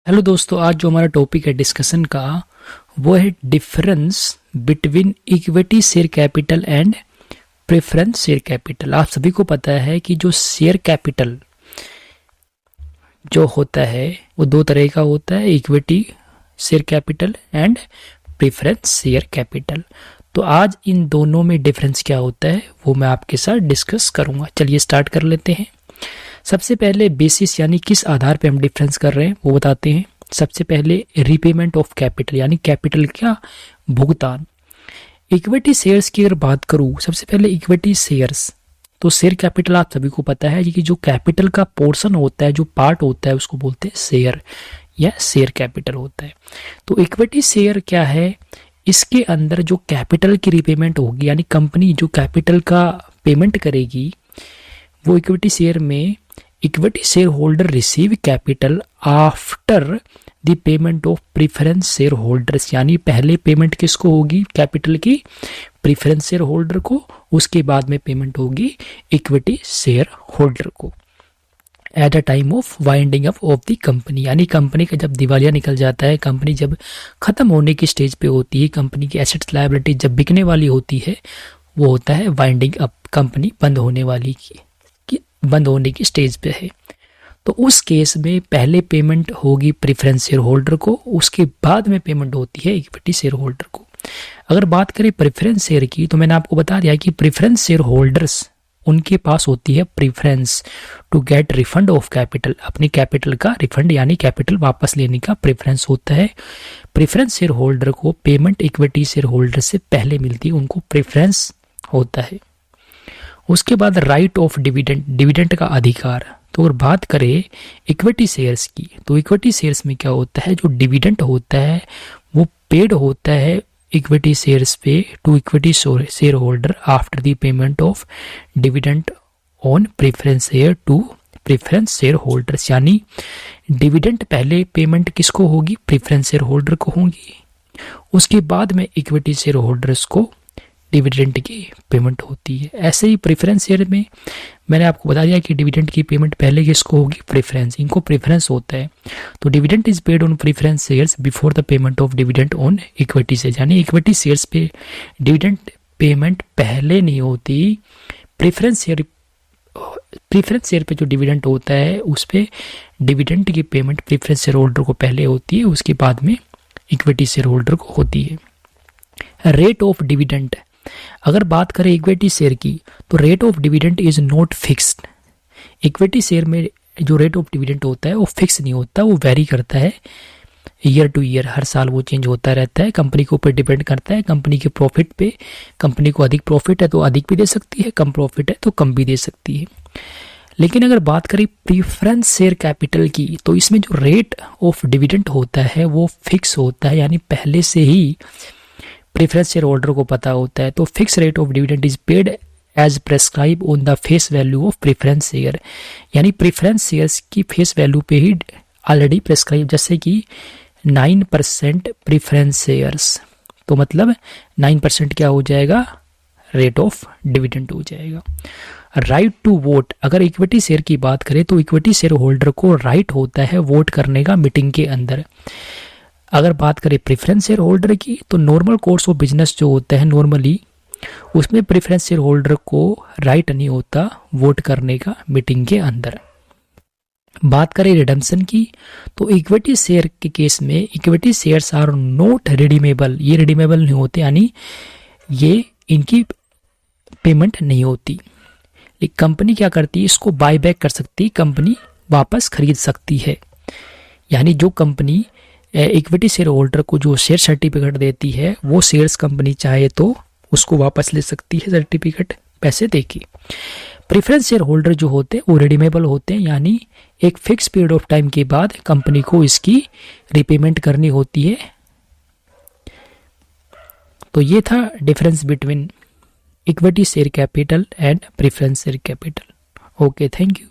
Hello दोस्तों, आज जो हमारा टॉपिक है डिस्कशन का वो है difference between equity share capital and preference share capital. आप सभी को पता है कि जो शेयर कैपिटल जो होता है वो दो तरह का होता है, equity share capital and preference share capital. तो आज इन दोनों में डिफरेंस क्या होता है वो मैं आपके साथ डिस्कस करूंगा। चलिए स्टार्ट कर लेते हैं। सबसे पहले बेसिस यानी किस आधार पे हम डिफरेंस कर रहे हैं वो बताते हैं। सबसे पहले रीपेमेंट ऑफ कैपिटल यानी कैपिटल का भुगतान। इक्विटी शेयर्स की अगर बात करूं, सबसे पहले इक्विटी शेयर्स, तो शेयर कैपिटल आप सभी को पता है कि जो कैपिटल का पोर्शन होता है, जो पार्ट होता है उसको बोलते हैं शेयर या शेयर कैपिटल होता है। तो इक्विटी शेयर क्या है, इसके अंदर जो कैपिटल की रीपेमेंट होगी यानी कंपनी जो कैपिटल का पेमेंट करेगी वो इक्विटी शेयर में equity share holder receive capital after the payment of preference share holders, यानी पहले पेमेंट किसको होगी कैपिटल की, प्रीफरेंस शेयर होल्डर को, उसके बाद में पेमेंट होगी इक्विटी शेयर होल्डर को at a time of winding up of the company. यानी कंपनी का जब दिवालिया निकल जाता है, कंपनी जब खत्म होने की स्टेज पे होती है, कंपनी की एसेट्स लायबिलिटी जब बिकने वाली होती है, वो होता है वाइंडिंग अप, कंपनी बंद होने की स्टेज पे है। तो उस केस में पहले पेमेंट होगी प्रेफरेंस शेयर होल्डर को, उसके बाद में पेमेंट होती है इक्विटी शेयर होल्डर को। अगर बात करें प्रेफरेंस शेयर की, तो मैंने आपको बता दिया कि प्रेफरेंस शेयर होल्डर्स उनके पास होती है preference to get refund of capital, अपनी कैपिटल का रिफंड यानी कैपिटल वापस लेने का प्रेफरेंस होता है। प्रेफरेंस शेयर होल्डर को पेमेंट इक्विटी शेयर होल्डर से पहले मिलती है, उनको प्रेफरेंस होता है। उसके बाद राइट ऑफ डिविडेंड, डिविडेंड का अधिकार। तो अगर बात करें इक्विटी शेयर्स की, तो इक्विटी शेयर्स में क्या होता है, जो डिविडेंड होता है वो पेड होता है इक्विटी शेयर्स पे to equity share holder after the payment of dividend on preference share to preference share holders. यानी डिविडेंड पहले पेमेंट किसको होगी, प्रेफरेंस शेयर होल्डर को होगी, उसके बाद में इक्विटी शेयर होल्डर्स को डिविडेंड की पेमेंट होती है। ऐसे ही प्रेफरेंस शेयर में मैंने आपको बता दिया कि डिविडेंड की पेमेंट पहले किसको होगी, प्रेफरेंस, इनको प्रेफरेंस होता है। तो dividend is paid on preference shares before the payment of dividend on equity share, यानी इक्विटी शेयर्स पे डिविडेंड पेमेंट पहले नहीं होती, प्रेफरेंस शेयर पे जो डिविडेंड होता है उस पे डिविडेंड की पेमेंट प्रेफरेंस शेयर होल्डर को पहले होती है, उसके बाद में इक्विटी शेयर होल्डर को होती है। रेट ऑफ डिविडेंड, अगर बात करें इक्विटी शेयर की, तो rate of dividend is not fixed. Equity share में जो रेट ऑफ डिविडेंड होता है वो फिक्स नहीं होता, वो वेरी करता है ईयर टू ईयर, हर साल वो चेंज होता रहता है, कंपनी के ऊपर डिपेंड करता है, कंपनी के प्रॉफिट पे। कंपनी को अधिक प्रॉफिट है तो अधिक भी दे सकती है, कम प्रॉफिट है तो कम भी दे सकती है। लेकिन अगर बात करें प्रीफरेंस शेयर कैपिटल की, तो इसमें जो रेट ऑफ डिविडेंड होता है वो फिक्स होता है, यानी पहले से ही प्रेफरेंस शेयर होल्डर को पता होता है। तो fix rate of dividend is paid as prescribe on the face value of preference share, यानी प्रेफरेंस शेयर्स की फेस वैल्यू पे ही ऑलरेडी प्रेस्क्राइब, जैसे कि 9% प्रेफरेंस शेयर्स, तो मतलब 9% क्या हो जाएगा, रेट ऑफ डिविडेंड हो जाएगा। राइट टू वोट, अगर इक्विटी शेयर की बात करें तो इक्विटी शेयर होल्डर को राइट होता है वोट करने का मीटिंग के अंदर। अगर बात करें प्रेफरेंस शेयर होल्डर की, तो नॉर्मल कोर्स ऑफ बिजनेस जो होता है नॉर्मली, उसमें प्रेफरेंस शेयर होल्डर को राइट नहीं होता वोट करने का मीटिंग के अंदर। बात करें रिडम्पशन की, तो इक्विटी शेयर के केस में equity shares are not redeemable, ये रिडीमेबल नहीं होते, यानी ये इनकी पेमेंट नहीं होती। लेकिन कंपनी क्या करती है, इसको बाय बैक कर सकती है, कंपनी वापस खरीद सकती है। यानी जो कंपनी इक्विटी शेयर होल्डर को जो शेयर सर्टिफिकेट देती है वो शेयर्स कंपनी चाहे तो उसको वापस ले सकती है सर्टिफिकेट पैसे देके। प्रेफरेंस शेयर होल्डर जो होते हैं वो रिडीमेबल होते हैं, यानी एक फिक्स पीरियड ऑफ टाइम के बाद कंपनी को इसकी रिपेमेंट करनी होती है। तो ये था difference between equity share capital and preference share capital. Okay, thank you.